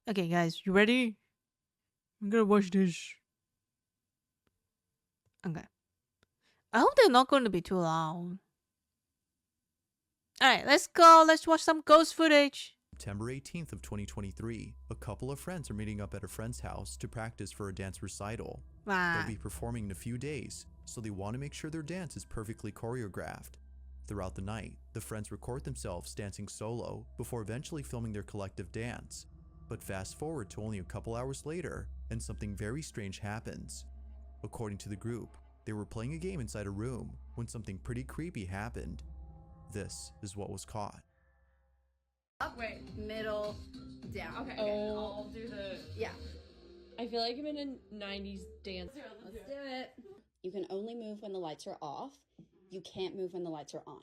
Okay, guys, you ready? I'm gonna watch this. Okay. I hope they're not going to be too loud. Alright, let's go. Let's watch some ghost footage. September 18th of 2023, a couple of friends are meeting up at a friend's house to practice for a dance recital. Wow. They'll be performing in a few days, so they want to make sure their dance is perfectly choreographed. Throughout the night, the friends record themselves dancing solo before eventually filming their collective dance. But fast forward to only a couple hours later, and something very strange happens. According to the group, they were playing a game inside a room when something pretty creepy happened. This is what was caught. Up, wait, middle, down. Okay, Oh. I'll do the. Yeah. I feel like I'm in a 90s dance. Let's do it. You can only move when the lights are off. You can't move when the lights are on.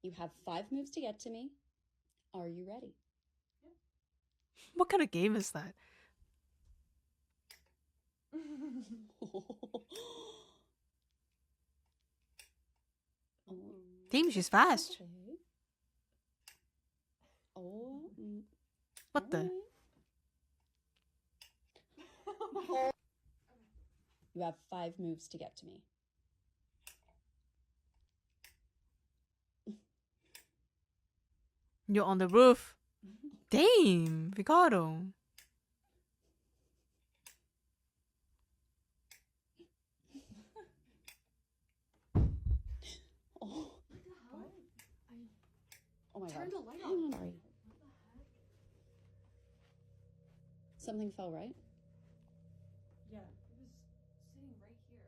You have 5 moves to get to me. Are you ready? What kind of game is that? Damn, she's fast. Okay. Oh. What the? You have 5 moves to get to me. You're on the roof. Damn, Ricardo. Oh. Oh my god. Turn the light Hang on. on. Sorry. Something fell, right? Yeah, it was sitting right here.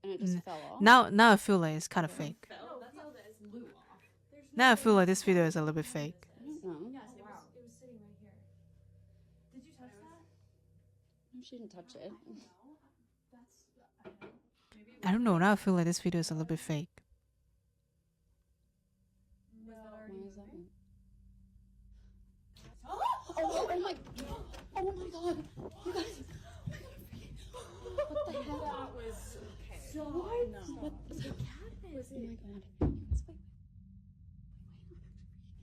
And it just fell off? Now I feel like it's kind of fake. No, that's how that blew off. Now I feel like this video is a little bit fake. No. Yes, it was sitting right here. Did you touch that? No, she didn't touch it. I don't know. Now I feel like this video is a little bit fake. Why is that mean? Oh my god! You guys! What the hell? That was okay. So what? No. What the cat was Oh my it? god.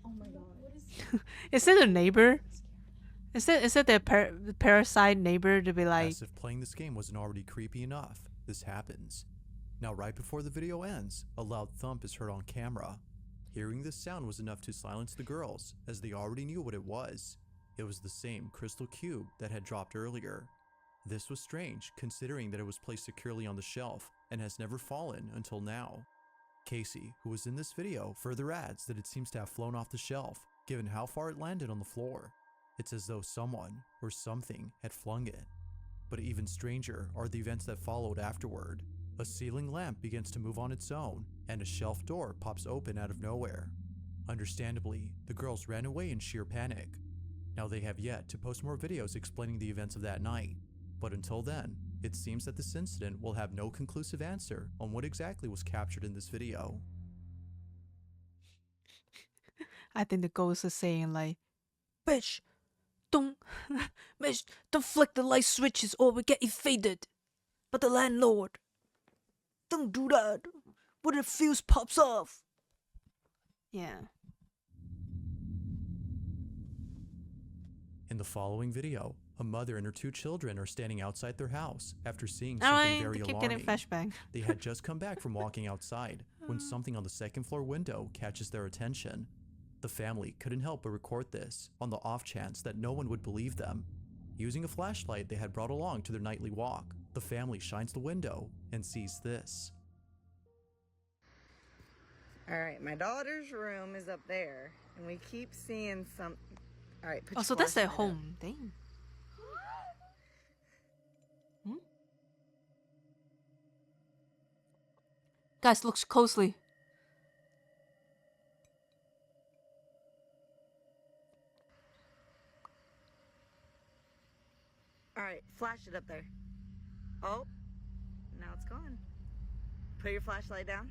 Oh my god. What is Is it a neighbor? Is it the parasite neighbor to be like? As if playing this game wasn't already creepy enough, this happens. Now right before the video ends, a loud thump is heard on camera. Hearing this sound was enough to silence the girls, as they already knew what it was. It was the same crystal cube that had dropped earlier. This was strange, considering that it was placed securely on the shelf and has never fallen until now. Casey, who was in this video, further adds that it seems to have flown off the shelf, given how far it landed on the floor. It's as though someone or something had flung it. But even stranger are the events that followed afterward. A ceiling lamp begins to move on its own, and a shelf door pops open out of nowhere. Understandably, the girls ran away in sheer panic. Now they have yet to post more videos explaining the events of that night, but until then, it seems that this incident will have no conclusive answer on what exactly was captured in this video. I think the ghost is saying like, bitch, don't flick the light switches or we get evaded. But the landlord, don't do that. What if fuse pops off? Yeah. In the following video, a mother and her 2 children are standing outside their house after seeing something Alright, very they keep getting alarming. flashback. They had just come back from walking outside when something on the 2nd floor window catches their attention. The family couldn't help but record this on the off chance that no one would believe them. Using a flashlight they had brought along to their nightly walk, the family shines the window and sees this. All right, my daughter's room is up there, and we keep seeing some. All right, put Oh, your so that's their flashlight up. home. Dang. Guys, look closely. All right, flash it up there. Oh, now it's gone. Put your flashlight down.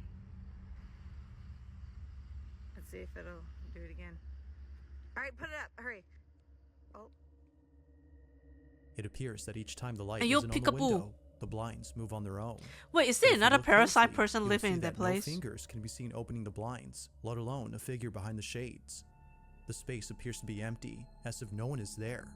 Let's see if it'll do it again. All right, put it up. Hurry. Oh, It appears that each time the light Hey, yo, isn't on the peekaboo. window, the blinds move on their own. Wait, is But there if you another look parasite closely, person you'll living see in that no place? fingers can be seen opening the blinds, let alone a figure behind the shades. The space appears to be empty, as if no one is there.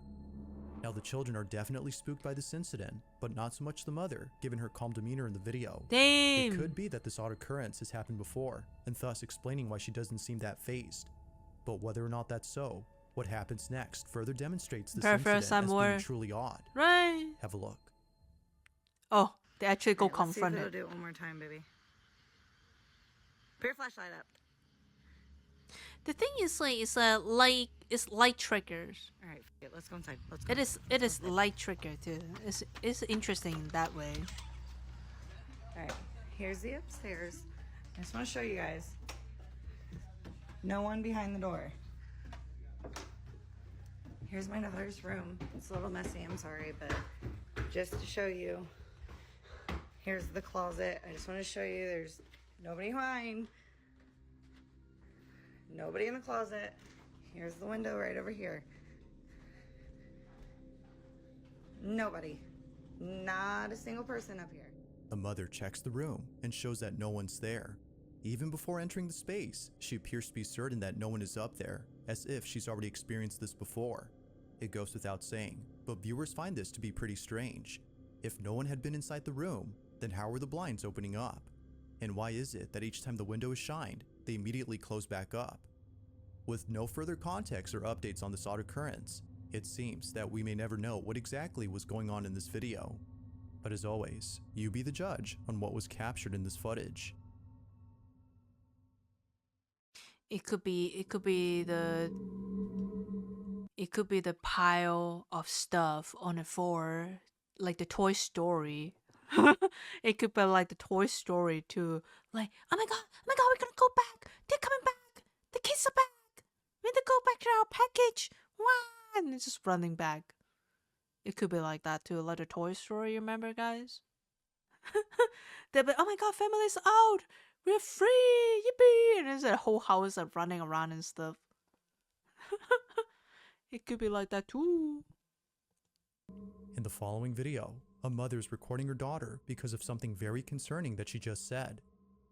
Now the children are definitely spooked by this incident, but not so much the mother, given her calm demeanor in the video. Damn. It could be that this odd occurrence has happened before, and thus explaining why she doesn't seem that fazed. But whether or not that's so, what happens next further demonstrates this incident as being truly odd. Right. Have a look. Oh, they actually go Alright, let's see if confront it'll it. do it one more time, baby. Put your flashlight up. The thing is, like, it's light triggers. All right, let's go inside. Let's go. It is light trigger too. It's interesting in that way. All right, here's the upstairs. I just want to show you guys. No one behind the door. Here's my daughter's room. It's a little messy, I'm sorry, but just to show you, here's the closet. I just want to show you there's nobody behind. Nobody in the closet. Here's the window right over here. Nobody. Not a single person up here. The mother checks the room and shows that no one's there. Even before entering the space, she appears to be certain that no one is up there, as if she's already experienced this before. It goes without saying, but viewers find this to be pretty strange. If no one had been inside the room, then how were the blinds opening up? And why is it that each time the window is shined, they immediately close back up? With no further context or updates on this odd occurrence, it seems that we may never know what exactly was going on in this video. But as always, you be the judge on what was captured in this footage. It could be the pile of stuff on the floor, like the Toy Story. It could be like the Toy Story too. Like, oh my god, we're gonna go back. They're coming back. The kids are back. We need to go back to our package. Wow, and it's just running back. It could be like that too, like the Toy Story. Remember, guys? They'll be, oh my god, family's out. We're free, yippee! And there's a whole house like running around and stuff. It could be like that too. In the following video, a mother is recording her daughter because of something very concerning that she just said.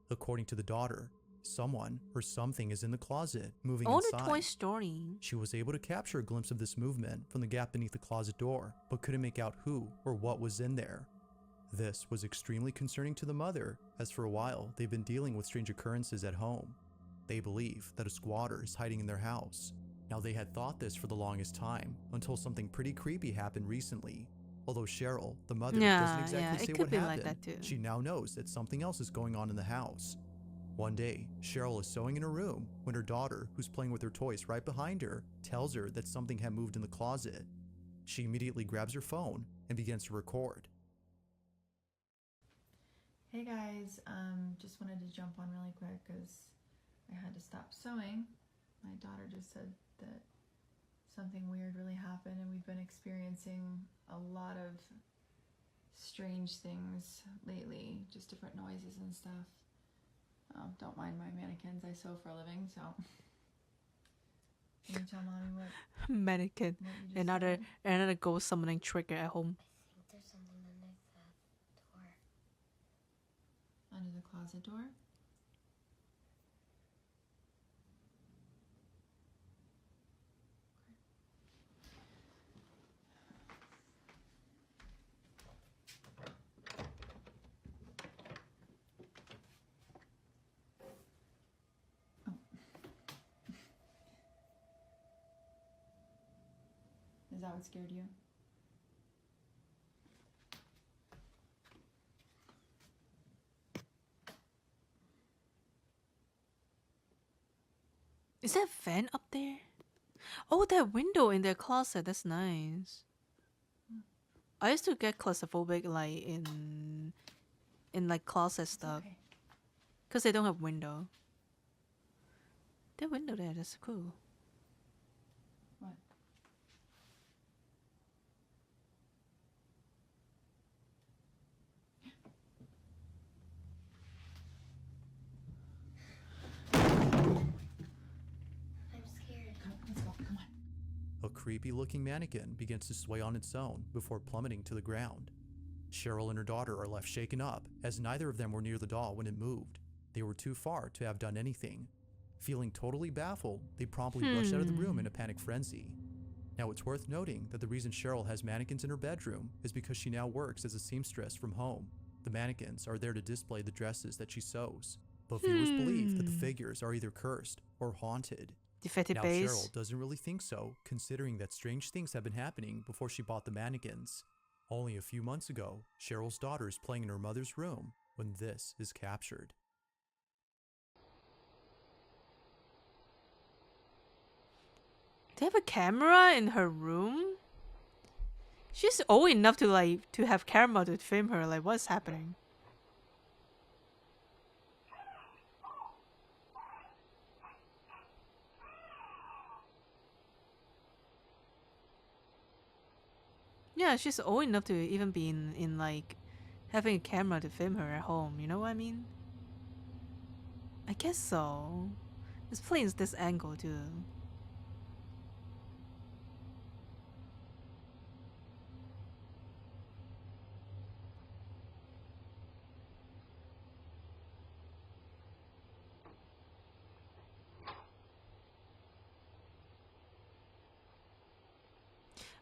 According to the daughter, someone or something is in the closet moving inside. The Toy Story. She was able to capture a glimpse of this movement from the gap beneath the closet door, but couldn't make out who or what was in there. This was extremely concerning to the mother, as for a while they've been dealing with strange occurrences at home. They believe that a squatter is hiding in their house. Now they had thought this for the longest time, until something pretty creepy happened recently. Although Cheryl, the mother, doesn't exactly say what happened, like that too. she now knows that something else is going on in the house. One day, Cheryl is sewing in her room when her daughter, who's playing with her toys right behind her, tells her that something had moved in the closet. She immediately grabs her phone and begins to record. Hey guys, just wanted to jump on really quick because I had to stop sewing. My daughter just said that something weird really happened, and we've been experiencing a lot of strange things lately, just different noises and stuff. Don't mind my mannequins, I sew for a living, so can you tell mommy what Mannequin. you just said? Another ghost summoning trigger at home. I think there's something under that door. Under the closet door? Is that what scared you? Is that vent up there? Oh, that window in their closet. That's nice. I used to get claustrophobic like in like closet stuff, Okay. cause they don't have window. That window there, that's cool. What? I'm scared. Come, let's go. Come on. A creepy-looking mannequin begins to sway on its own before plummeting to the ground. Cheryl and her daughter are left shaken up, as neither of them were near the doll when it moved. They were too far to have done anything. Feeling totally baffled, they promptly rush out of the room in a panic frenzy. Now it's worth noting that the reason Cheryl has mannequins in her bedroom is because she now works as a seamstress from home. The mannequins are there to display the dresses that she sews, but viewers believe that the figures are either cursed or haunted. Defective Now base. Cheryl doesn't really think so, considering that strange things have been happening before she bought the mannequins. Only a few months ago, Cheryl's daughter is playing in her mother's room when this is captured. They have a camera in her room? She's old enough to have camera to film her. Like, what's happening? Yeah, she's old enough to even be in like having a camera to film her at home. You know what I mean? I guess so. It's playing this angle too.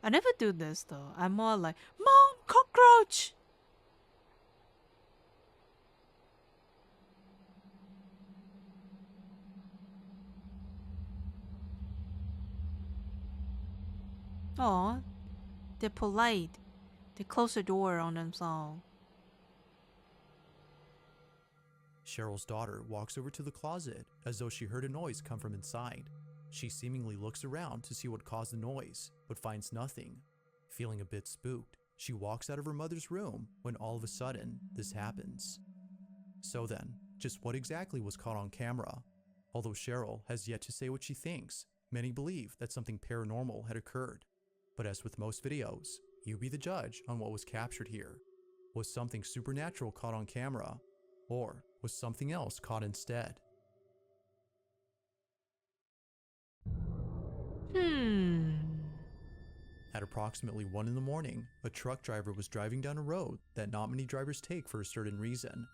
I never do this though. I'm more like, Mom, cockroach! Oh, they're polite. They close the door on themselves. Cheryl's daughter walks over to the closet as though she heard a noise come from inside. She seemingly looks around to see what caused the noise, but finds nothing. Feeling a bit spooked, she walks out of her mother's room when all of a sudden, this happens. So then, just what exactly was caught on camera? Although Cheryl has yet to say what she thinks, many believe that something paranormal had occurred. But as with most videos, you be the judge on what was captured here. Was something supernatural caught on camera? Or was something else caught instead? At approximately 1 in the morning, a truck driver was driving down a road that not many drivers take for a certain reason.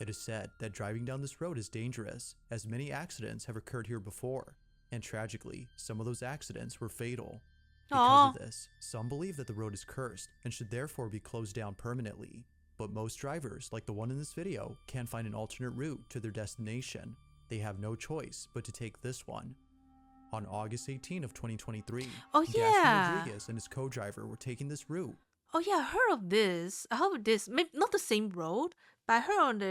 It is said that driving down this road is dangerous, as many accidents have occurred here before, and tragically, some of those accidents were fatal. Because of this, some believe that the road is cursed and should therefore be closed down permanently. But most drivers, like the one in this video, can't find an alternate route to their destination. They have no choice but to take this one. On August 18 of 2023, Gaston Rodriguez and his co-driver were taking this route. Oh yeah, I heard of this. I heard of this. Maybe not the same road, but I heard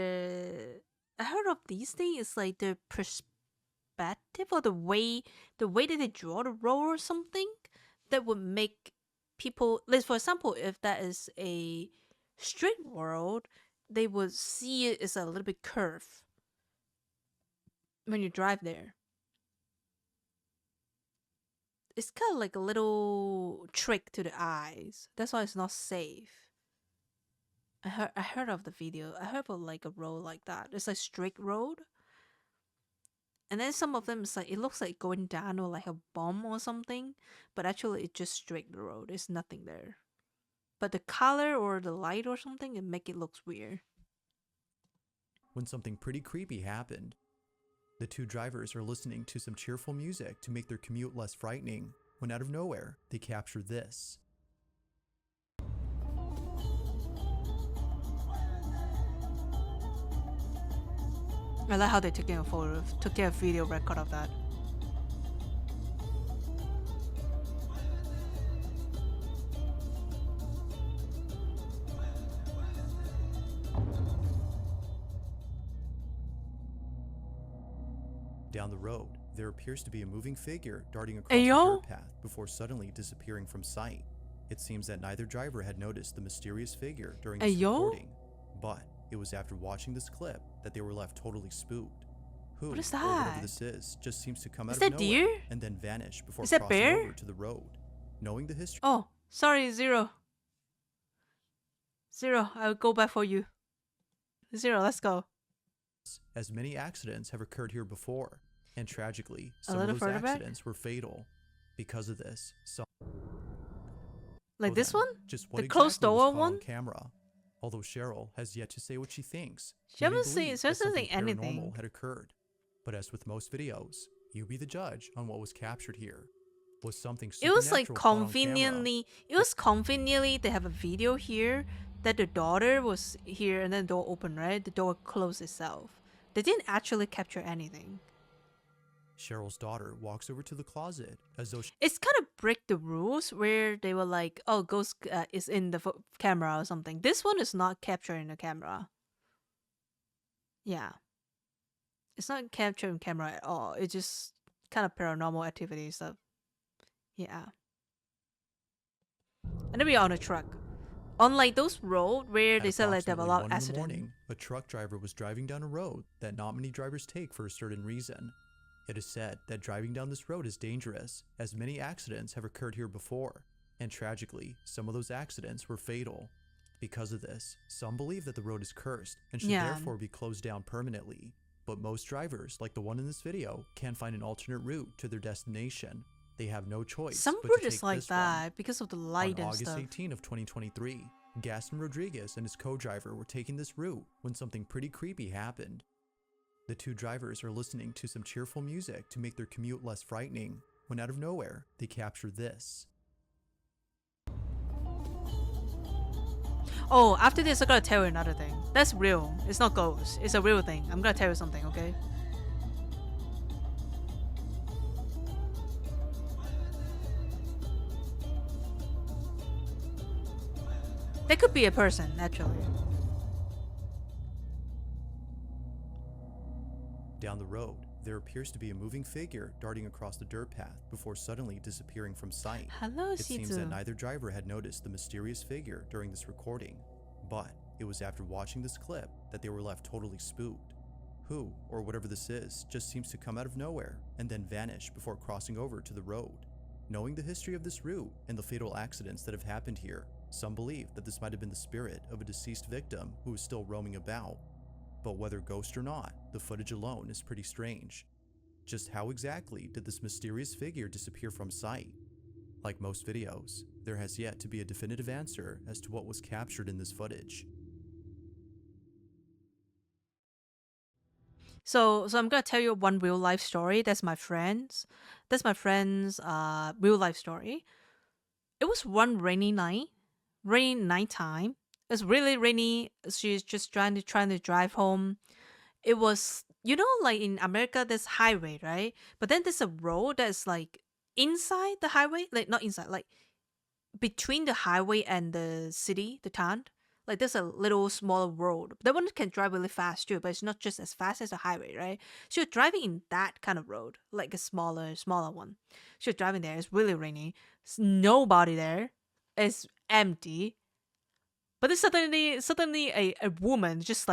of these things. It's like the perspective or the way that they draw the road or something that would make people. Like for example, if that is a straight road, they would see it as a little bit curved when you drive there. It's kind of like a little trick to the eyes. That's why it's not safe. I heard of the video. I heard of like a road like that. It's like straight road. And then some of them is like it looks like going down or like a bomb or something, but actually it's just straight road. There's nothing there. But the color or the light or something, it make it looks weird. When something pretty creepy happened. The two drivers are listening to some cheerful music to make their commute less frightening, when out of nowhere, they capture this. I like how they're taking a photo, took a video record of that. Down the road, there appears to be a moving figure darting across the dirt path before suddenly disappearing from sight. It seems that neither driver had noticed the mysterious figure during this recording, but it was after watching this clip that they were left totally spooked. Who, what is or that? whatever this is, just seems to come out Is of that nowhere deer? and then vanish before Is that crossing bear? over to the road. Knowing the history. Oh, sorry, Zero. Zero, I'll go back for you. Zero, let's go. As many accidents have occurred here before, and tragically, A some of little those further back? accidents were fatal. Because of this, some Like this then, one? just what The closed exactly was door caught one? on camera. Although Cheryl has yet to say what she thinks, She many hasn't believe seen- that she hasn't something seen anything. paranormal had occurred. But as with most videos, you be the judge on what was captured here. was something It was like supernatural caught on camera. conveniently they have a video here that the daughter was here and then the door opened, right? The door closed itself. They didn't actually capture anything. Cheryl's daughter walks over to the closet as though she It's kind of break the rules where they were like, oh, ghost is in the camera or something. This one is not capturing the camera. Yeah. It's not capturing camera at all. It's just kind of paranormal activity stuff. Yeah. And then we are on a truck. Unlike those roads where At they said like they have a approximately lot 1 of in the accident. morning, a truck driver was driving down a road that not many drivers take for a certain reason. It is said that driving down this road is dangerous, as many accidents have occurred here before, and tragically, some of those accidents were fatal. Because of this, some believe that the road is cursed and should Yeah. therefore be closed down permanently. But most drivers, like the one in this video, can find an alternate route to their destination. They have no choice Some but to route is take like this one. that because of the light On and August stuff. 18 of 2023, Gaston Rodriguez and his co-driver were taking this route when something pretty creepy happened. The two drivers are listening to some cheerful music to make their commute less frightening, when out of nowhere, they capture this. Oh, after this, I gotta tell you another thing. That's real. It's not ghost. It's a real thing. I'm gonna tell you something, okay? That could be a person, actually. Down the road, there appears to be a moving figure darting across the dirt path before suddenly disappearing from sight. Hello, It seems that Shizu. neither driver had noticed the mysterious figure during this recording, but it was after watching this clip that they were left totally spooked. Who, or whatever this is, just seems to come out of nowhere and then vanish before crossing over to the road. Knowing the history of this route and the fatal accidents that have happened here, some believe that this might have been the spirit of a deceased victim who is still roaming about. But whether ghost or not, the footage alone is pretty strange. Just how exactly did this mysterious figure disappear from sight? Like most videos, there has yet to be a definitive answer as to what was captured in this footage. So I'm gonna tell you one real life story. That's my friend's real life story. It was one rainy nighttime. It's really rainy. She's just trying to drive home. It was, like in America, there's highway, right? But then there's a road that's like inside the highway, like not inside, like between the highway and the city, the town. Like there's a little smaller road. That one can drive really fast too, but it's not just as fast as the highway, right? So you're driving in that kind of road, like a smaller one. So you're driving there. It's really rainy. There's nobody there. It's empty. But then suddenly a woman just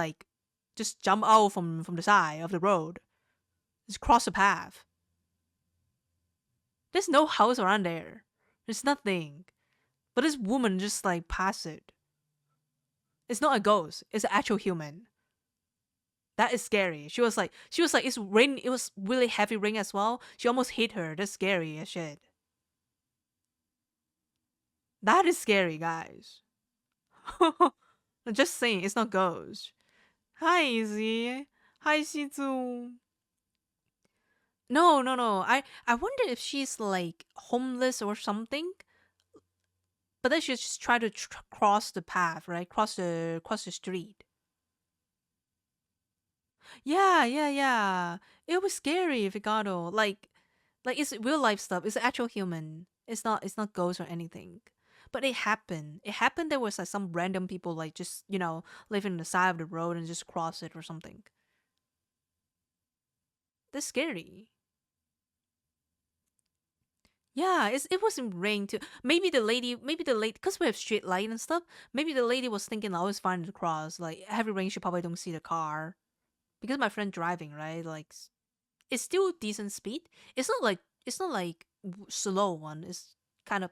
jump out from the side of the road. Just cross the path. There's no house around there. There's nothing. But this woman just passed it. It's not a ghost. It's an actual human. That is scary. She was like, it's rain. It was really heavy rain as well. She almost hit her. That's scary as shit. That is scary, guys. I'm just saying, it's not ghost. Hi, Izzy. Hi, Shizu. No. I wonder if she's like homeless or something. But then she just tried to cross the path, right? Cross the street. Yeah. It was scary, Vigado. Like it's real life stuff. It's actual human. It's not ghost or anything. But it happened. There was like some random people just, living on the side of the road and just cross it or something. That's scary. Yeah, it was in rain too. Maybe the lady, because we have street light and stuff. Maybe the lady was thinking, "Oh, it's fine to cross. Like heavy rain, she probably don't see the car." Because my friend driving, right? Like, it's still decent speed. It's not like slow one. It's kind of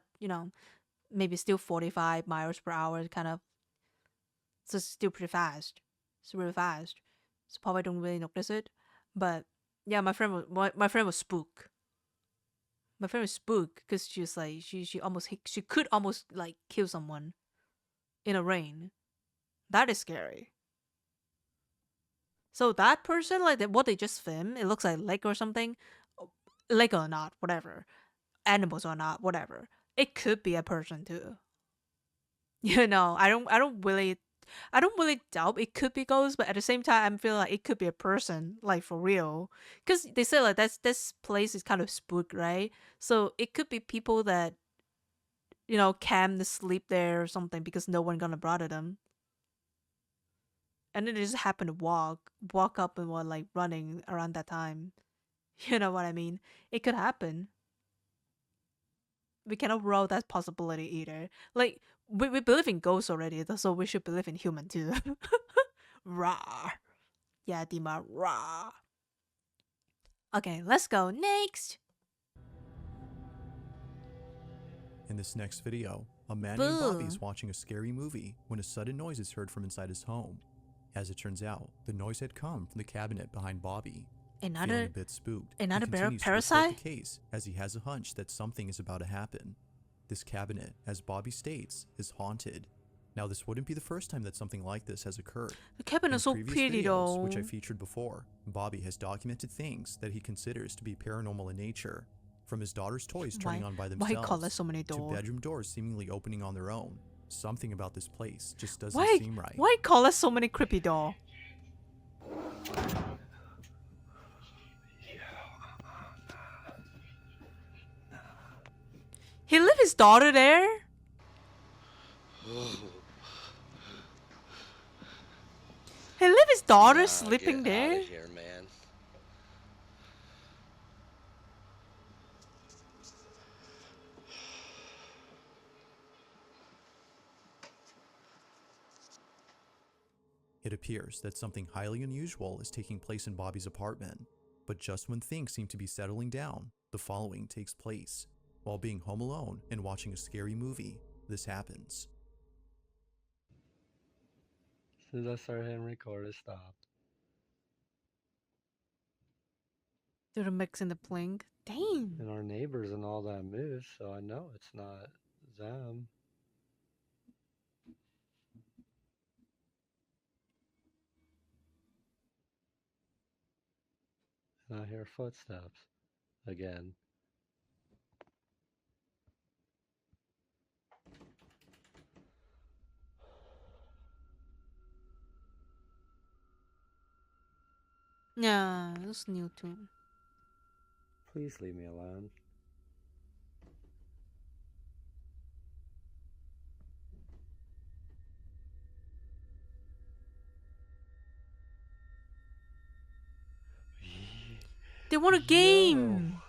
maybe still 45 miles per hour, kind of. So it's still pretty fast. It's really fast. So probably don't really notice it. But yeah, my friend was spooked. My friend was spooked because she was like she could almost like kill someone in the rain. That is scary. So that person, like what they just filmed, it looks like leg or something, leg or not, whatever. animals or not, whatever. It could be a person too. You know, I don't really doubt it could be ghosts, but at the same time, I feel like it could be a person, like for real. Because they say like this place is kind of spooked, right? So it could be people that, you know, came to sleep there or something because no one gonna bother them. And then they just happen to walk up and were like running around that time. You know what I mean? It could happen. We cannot rule that possibility either. Like we believe in ghosts already, so we should believe in human too. Rah. Yeah, Dima, rah. Okay, let's go next. In this next video, a man named Bobby Boo. is watching a scary movie when a sudden noise is heard from inside his home. As it turns out, the noise had come from the cabinet behind Bobby. Feeling Another a bit spooked, another he bear continues to report parasite? the case as he has a hunch that something is about to happen. This cabinet, as Bobby states, is haunted. Now, this wouldn't be the first time that something like this has occurred. the cabin In is so previous pretty videos, though. which I featured before, Bobby has documented things that he considers to be paranormal in nature. From his daughter's toys turning on by Why call themselves, there so many to doors? bedroom doors seemingly opening on their own. Something about this place just doesn't Why seem right. why call there so many creepy doll? He left his daughter there? He left his daughter sleeping there? Get out of here, man. It appears that something highly unusual is taking place in Bobby's apartment. But just when things seem to be settling down, the following takes place. While being home alone and watching a scary movie, this happens. As soon as I started hitting record, it stopped. They're mixing the plink. Dang. And our neighbors and all that moved, so I know it's not them. And I hear footsteps again. Yeah, it's new too. Please leave me alone. They want a game.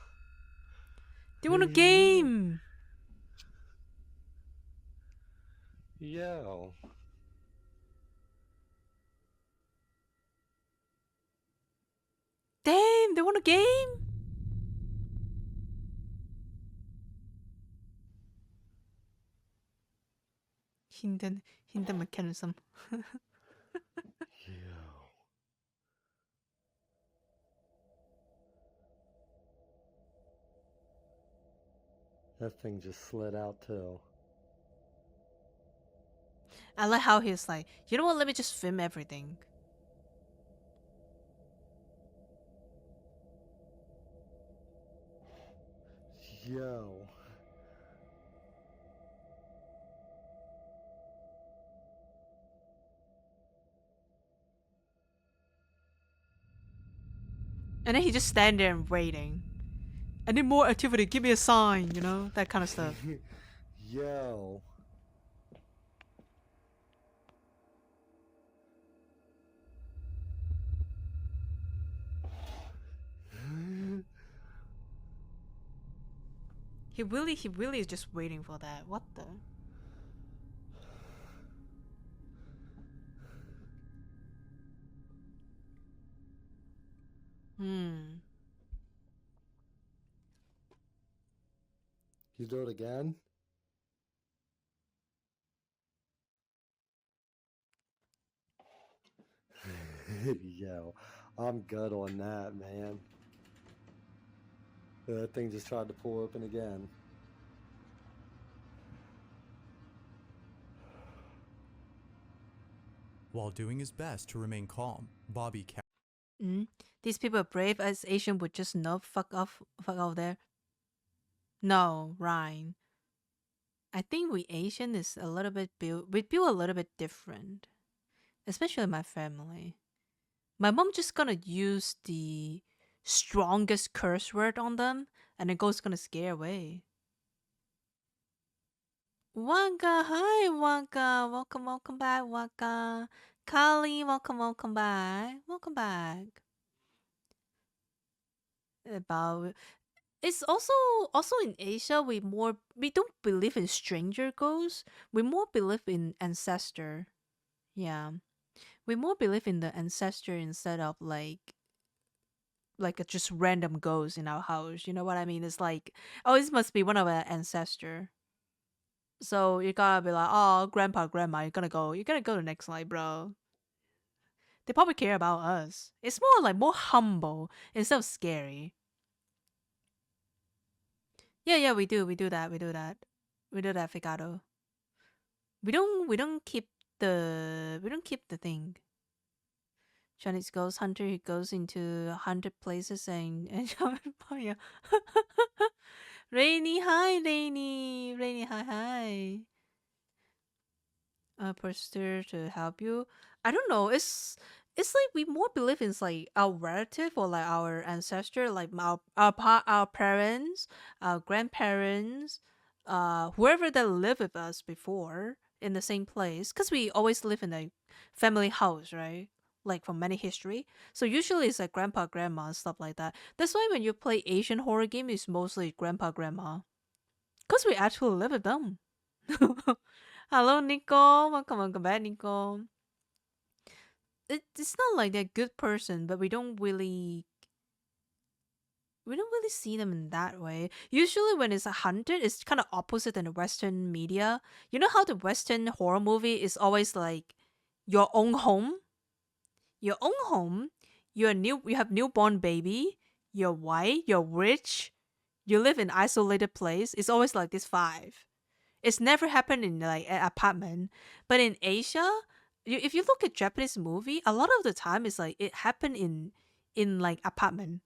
They want a game. Yo. Damn, they want a game? Hidden mechanism. Yo. That thing just slid out too. I like how he's like, you know what, let me just film everything. Yo. And then he just stand there and waiting. I need more activity, give me a sign, you know? That kind of stuff. Yo. He really is just waiting for that. What the? You do it again? Yo, I'm good on that, man. That thing just tried to pull open again. While doing his best to remain calm, Bobby These people are brave as Asian would just know. Fuck off there. No, Ryan. I think we Asian is a little bit we build a little bit different, especially my family. My mom just gonna use the strongest curse word on them, and the ghost gonna scare away. Waka, hi Waka, welcome back, Waka. Kali, welcome back, welcome back. About it's also in Asia we don't believe in stranger ghosts. We more believe in ancestor. Yeah. We more believe in the ancestor instead of like a just random ghost in our house. You know what I mean? It's like, oh, this must be one of our ancestor. So you gotta be like, oh, grandma, you're gonna go to the next life, bro. They probably care about us. It's more like more humble instead of scary. Yeah, we do that, Ficado. We don't keep the thing. Chinese ghost hunter, he goes into 100 places and fire. Rainy, hi, Rainy, hi. A pastor to help you. I don't know. It's like we more believe in like our relative or like our ancestor, like our parents, our grandparents, whoever that lived with us before in the same place, because we always live in a family house, right? Like from many history. So usually it's like grandpa, grandma, and stuff like that. That's why when you play Asian horror game, it's mostly grandpa, grandma. Because we actually live with them. Hello, Nico. Welcome back, Nico. It's not like they're a good person, but we don't really see them in that way. Usually when it's a hunted, it's kind of opposite than the Western media. You know how the Western horror movie is always like your own home? Your own home, you have newborn baby, you're white, you're rich, you live in isolated place. It's always like this five. It's never happened in like an apartment. But in Asia, if you look at Japanese movie, a lot of the time it's like it happened in like apartment.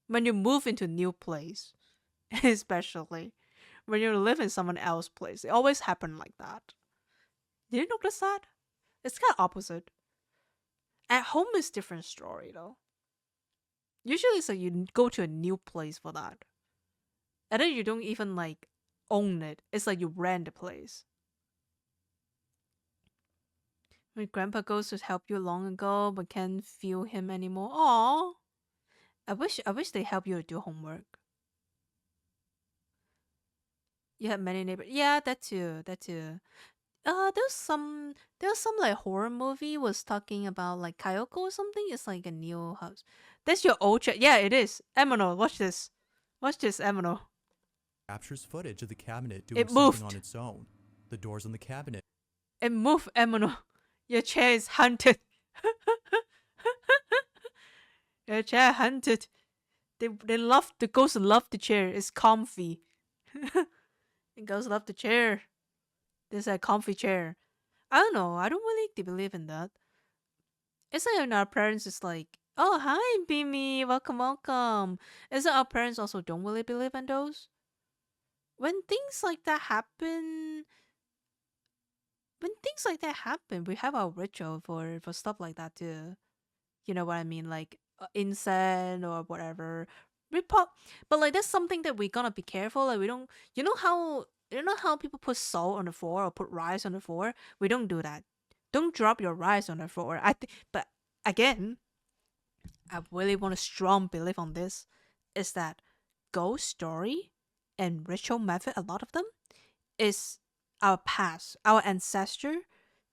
When you move into new place, especially when you live in someone else's place, it always happen like that. Did you notice that? It's kind of opposite. At home is different story though. Usually it's like you go to a new place for that. And then you don't even like own it. It's like you rent the place. My grandpa goes to help you long ago but can't feel him anymore. Aww. I wish they help you to do homework. You have many neighbors. Yeah, that too. There's some like horror movie was talking about like Kayoko or something. It's like a new house. That's your old chat. Yeah, it is. Emino, watch this. Watch this, Emino. Captures footage of the cabinet doing It moved. something on its own. The doors on the cabinet. It moved, Emino. Your chair is hunted. Your chair hunted. The ghosts love the chair. It's comfy. The ghosts love the chair. This is a comfy chair. I don't know. I don't really believe in that. It's like when our parents is like, oh, hi, Bimi. Welcome. Is that our parents also don't really believe in those? When things like that happen, we have our ritual for stuff like that too. You know what I mean? Like incense or whatever. But like that's something that we're gonna be careful. Like we don't, you know how people put salt on the floor or put rice on the floor. We don't do that. Don't drop your rice on the floor. But again, I really want a strong belief on this. Is that ghost story and ritual method? A lot of them is our past, our ancestor,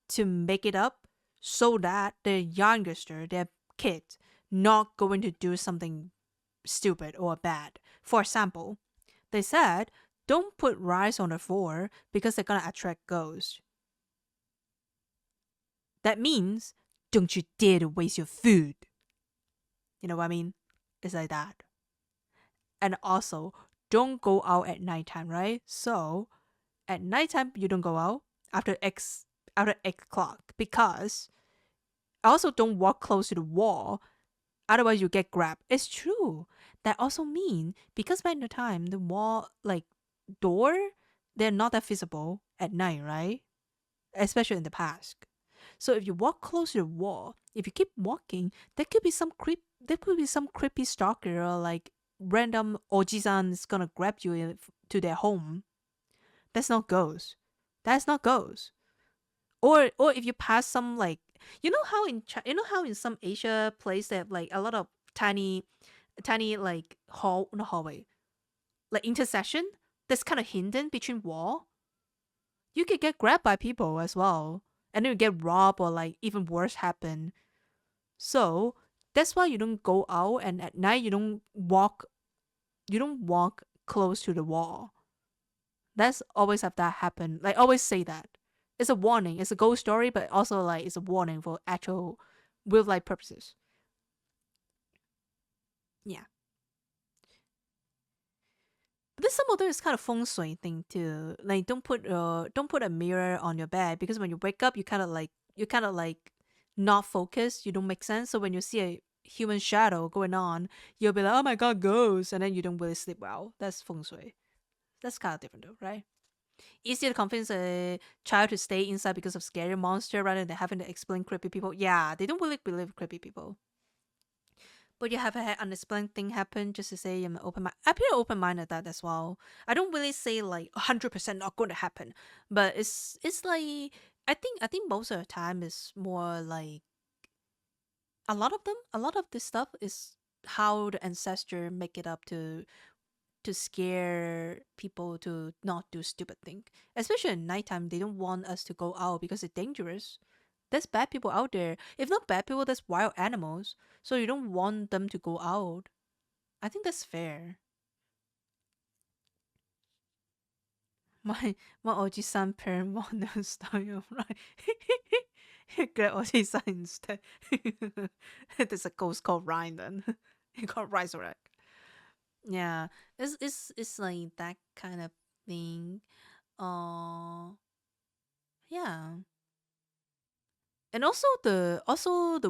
to make it up so that the youngster, their kid, not going to do something stupid or bad. For example, they said, don't put rice on the floor because they're gonna attract ghosts. That means, don't you dare to waste your food. You know what I mean? It's like that. And also, don't go out at nighttime, right? So, at nighttime, you don't go out after 8 o'clock because also don't walk close to the wall. Otherwise, you get grabbed. It's true. that also mean because by the time the wall, like door, they're not that visible at night, right? Especially in the past. So if you walk close to the wall, if you keep walking, there could be some creepy stalker or like random oji-san is gonna grab you to their home. That's not ghost. That's not ghost. Or if you pass some like you know how in some Asia place they have like a lot of tiny like not hallway, like intersection that's kind of hidden between wall. You could get grabbed by people as well, and then you get robbed or like even worse happen. So that's why you don't go out, and at night you don't walk close to the wall. That's always have that happen. Like always say that. It's a warning. It's a ghost story, but also like it's a warning for actual real life purposes. Yeah. But this some of them is kind of feng shui thing too. Like don't put a mirror on your bed because when you wake up you kind of like not focused. You don't make sense. So when you see a human shadow going on, you'll be like, oh my god, ghost, and then you don't really sleep well. That's feng shui. That's kind of different though, right? Easier to convince a child to stay inside because of scary monster rather than having to explain creepy people. Yeah, they don't really believe creepy people. But you have had unexplained thing happen just to say I'm pretty open-minded at that as well. I don't really say like 100% not going to happen, but it's like I think most of the time is more like a lot of this stuff is how the ancestor make it up to scare people to not do stupid thing. Especially at nighttime, they don't want us to go out because it's dangerous. There's bad people out there. If not bad people, there's wild animals. So you don't want them to go out. I think that's fair. My Oji-san parent won't know story of right. Grab Oji-san instead. There's a ghost called Ryan then. He called Resurrect. Yeah, it's like that kind of thing. Yeah. And also the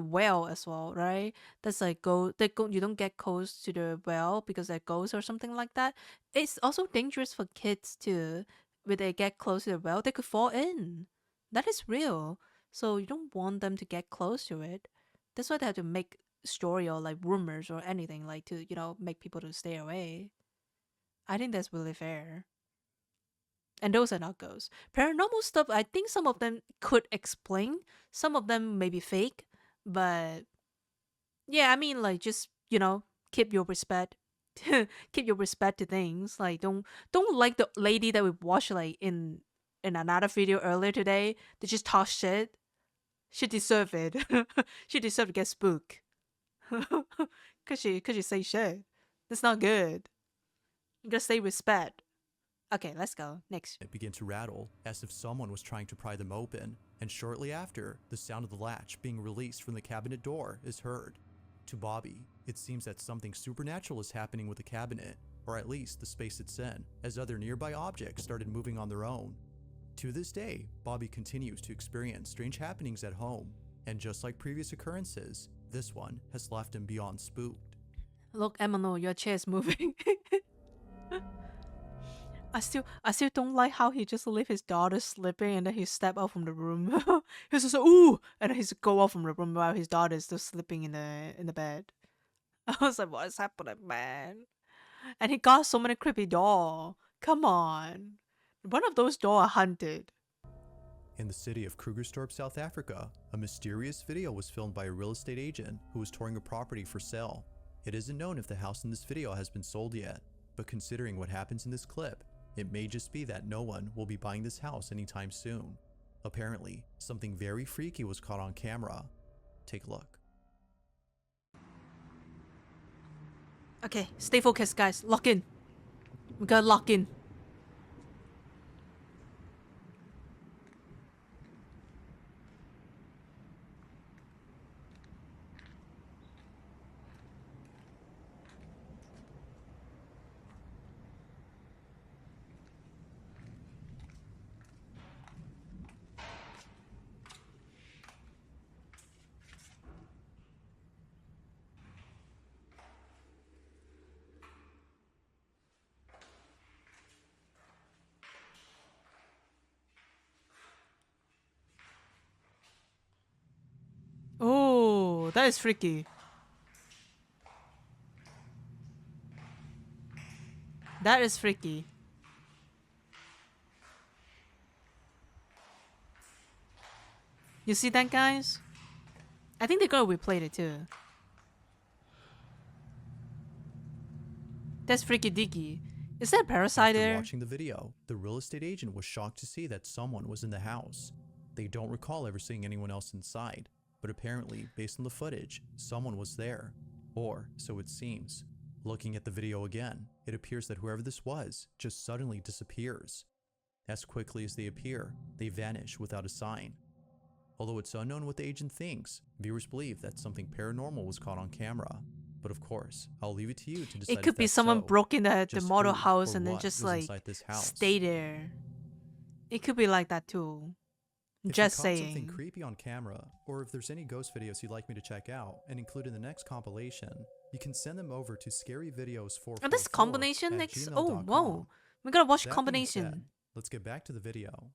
well as well, right? That's like you don't get close to the well because they're ghosts or something like that. It's also dangerous for kids too. When they get close to the well, they could fall in. That is real. So you don't want them to get close to it. That's why they have to make story or like rumors or anything like to, make people to stay away. I think that's really fair. And those are not ghosts. Paranormal stuff, I think some of them could explain. Some of them may be fake. But yeah, I mean like just, keep your respect. Keep your respect to things. Like don't like the lady that we watched like in another video earlier today that just talk shit. She deserve it. She deserve to get spooked. Cause she say shit. That's not good. You gotta say respect. Okay, let's go. Next. It began to rattle as if someone was trying to pry them open, and shortly after, the sound of the latch being released from the cabinet door is heard. To Bobby, it seems that something supernatural is happening with the cabinet, or at least the space it's in, as other nearby objects started moving on their own. To this day, Bobby continues to experience strange happenings at home, and just like previous occurrences, this one has left him beyond spooked. Look, Emmanuel, your chair is moving. I still don't like how he just leave his daughter sleeping and then he step out from the room. He's just like, ooh, and then he's go out from the room while his daughter is still sleeping in the bed. I was like, what is happening, man? And he got so many creepy doll. Come on, one of those doll are haunted. In the city of Krugerstorp, South Africa, a mysterious video was filmed by a real estate agent who was touring a property for sale. It isn't known if the house in this video has been sold yet, but considering what happens in this clip, it may just be that no one will be buying this house anytime soon. Apparently, something very freaky was caught on camera. Take a look. Okay, stay focused, guys. Lock in. We gotta lock in. Yo, that is freaky. That is freaky. You see that, guys? I think they're gonna replay it too. That's freaky dicky. Is that a parasite After there? watching the video, the real estate agent was shocked to see that someone was in the house. They don't recall ever seeing anyone else inside, but apparently, based on the footage, someone was there. Or, so it seems. Looking at the video again, it appears that whoever this was just suddenly disappears. As quickly as they appear, they vanish without a sign. Although it's unknown what the agent thinks, viewers believe that something paranormal was caught on camera. But of course, I'll leave it to you to decide. It could if be that's someone so. broke in the Just model who house or and then what just was like inside this house. stay there. It could be like that too. If Just you caught something saying. creepy on camera, or if there's any ghost videos you'd like me to check out and include in the next compilation, you can send them over to scaryvideos444 Oh, this combination at next. Oh, gmail.com. whoa. We're gonna watch That being combination. said, let's get back to the video.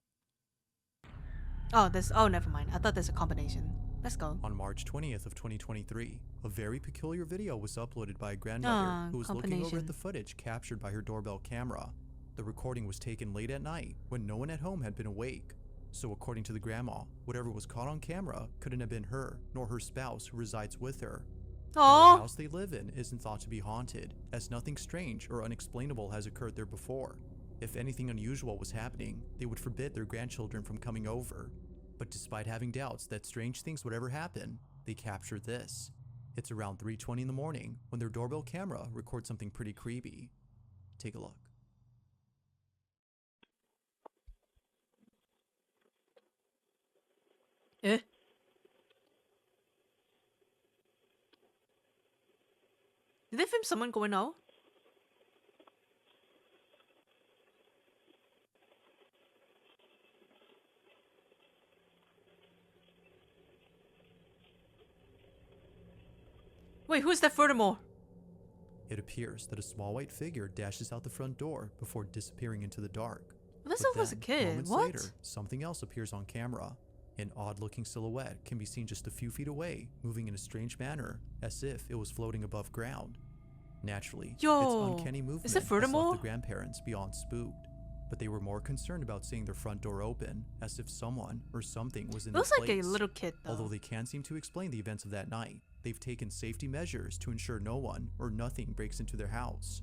Oh, this. Oh, never mind. I thought there's a combination. Let's go. On March 20th of 2023, a very peculiar video was uploaded by a grandmother Ah, who was looking over combination. at the footage captured by her doorbell camera. The recording was taken late at night when no one at home had been awake. So according to the grandma, whatever was caught on camera couldn't have been her, nor her spouse who resides with her. Now, the Oh, house they live in isn't thought to be haunted, as nothing strange or unexplainable has occurred there before. If anything unusual was happening, they would forbid their grandchildren from coming over. But despite having doubts that strange things would ever happen, they captured this. It's around 3:20 in the morning when their doorbell camera records something pretty creepy. Take a look. eh. Did they film someone going out? Wait, who's that furthermore? It appears that a small white figure dashes out the front door before disappearing into the dark. This But was a then, kid. moments What? later, something else appears on camera. An odd-looking silhouette can be seen just a few feet away, moving in a strange manner, as if it was floating above ground. Naturally, Yo, its uncanny movement is it has furthermore? left the grandparents beyond spooked. But they were more concerned about seeing their front door open, as if someone or something was in Looks their like place. a little kid though. Although they can't seem to explain the events of that night, they've taken safety measures to ensure no one or nothing breaks into their house.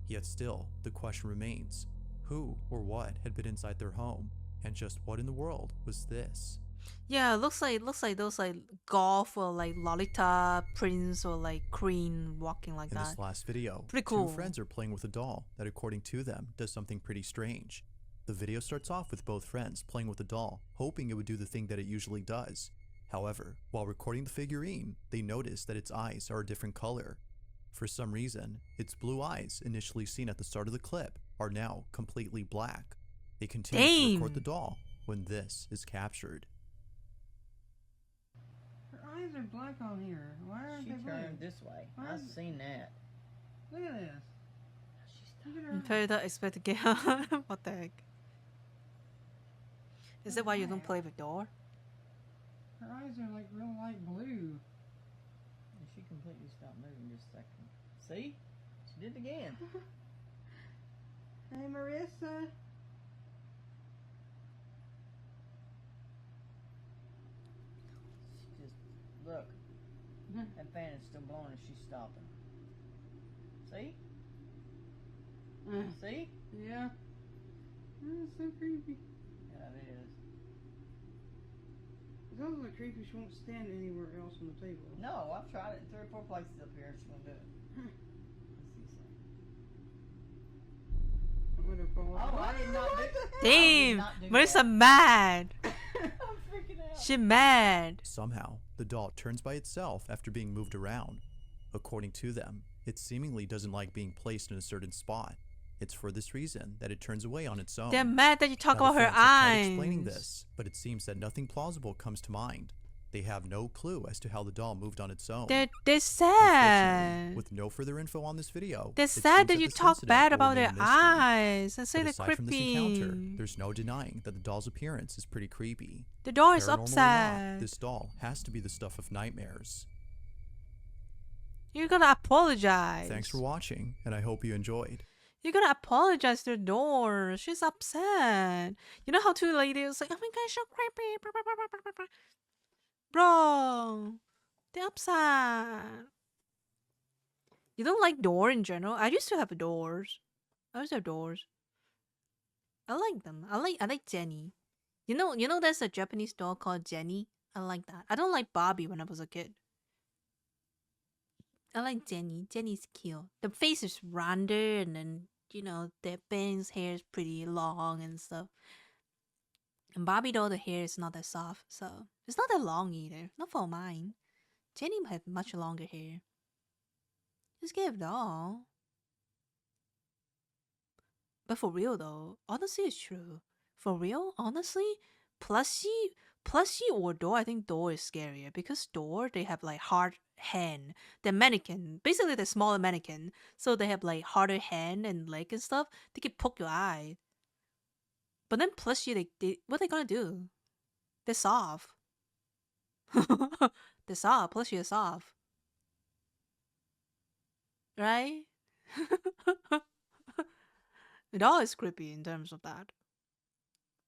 Yet still, the question remains, who or what had been inside their home, and just what in the world was this? Yeah, it looks like those like golf or like Lolita Prince or like Queen walking like In that. this last video, Pretty cool. two friends are playing with a doll that according to them does something pretty strange. The video starts off with both friends playing with the doll, hoping it would do the thing that it usually does. However, while recording the figurine, they notice that its eyes are a different color. For some reason, its blue eyes, initially seen at the start of the clip, are now completely black. They continue to record the Damn. doll when this is captured. Her eyes are black on here. Why aren't She they blue? turned this way. Why I've is- seen that. Look at this. Look at her. Very don't expect to get what the heck? Is that why you don't play with door? Her eyes are like real light blue. And she completely stopped moving just a second. See? She did it again. Hey, Marissa. She just, look. That fan is still blowing and she's stopping. See? See? Yeah. That's so creepy. Yeah, it is. It's also creepy she won't stand anywhere else on the table. No, I've tried it in 3 or 4 places up here and she won't do it. Let's see something. I'm gonna fall Oh, I did not do Damn, not do Marissa that. mad. I'm freaking out. She mad. Somehow, the doll turns by itself after being moved around. According to them, it seemingly doesn't like being placed in a certain spot. It's for this reason that it turns away on its own. They're mad that you talk Now, about the her fans have tried eyes. explaining this, but it seems that nothing plausible comes to mind. They have no clue as to how the doll moved on its own. They're Unfortunately, sad. with no further info on this video, They're it sad seems that you this talk incident bad will about their remain a mystery. eyes and say But they're aside from this encounter, creepy. there's no denying that the doll's appearance is pretty creepy. The door is Paranormal or not, upset. this doll has to be the stuff of nightmares. You gotta apologize. Thanks for watching, and I hope you enjoyed. You gotta apologize to the door. She's upset. You know how two ladies like, oh my god, so creepy. Bro, they're upset. You don't like door in general? I used to have doors. I used to have doors. I like them. I like Jenny. You know there's a Japanese doll called Jenny? I like that. I don't like Barbie when I was a kid. I like Jenny. Jenny's cute. The face is rounder and then, their bangs hair is pretty long and stuff. And Barbie doll, the hair is not that soft, so it's not that long either. Not for mine. Jenny have much longer hair. Just get a doll. But for real though, honestly it's true. For real, honestly, plushie or door, I think door is scarier because door they have like hard hand. They're mannequin. Basically they're smaller mannequin. So they have like harder hand and leg and stuff. They can poke your eye. But then plushie, they what are they gonna do? They're soft. They're soft. Plushie is soft. Right? It all is creepy in terms of that.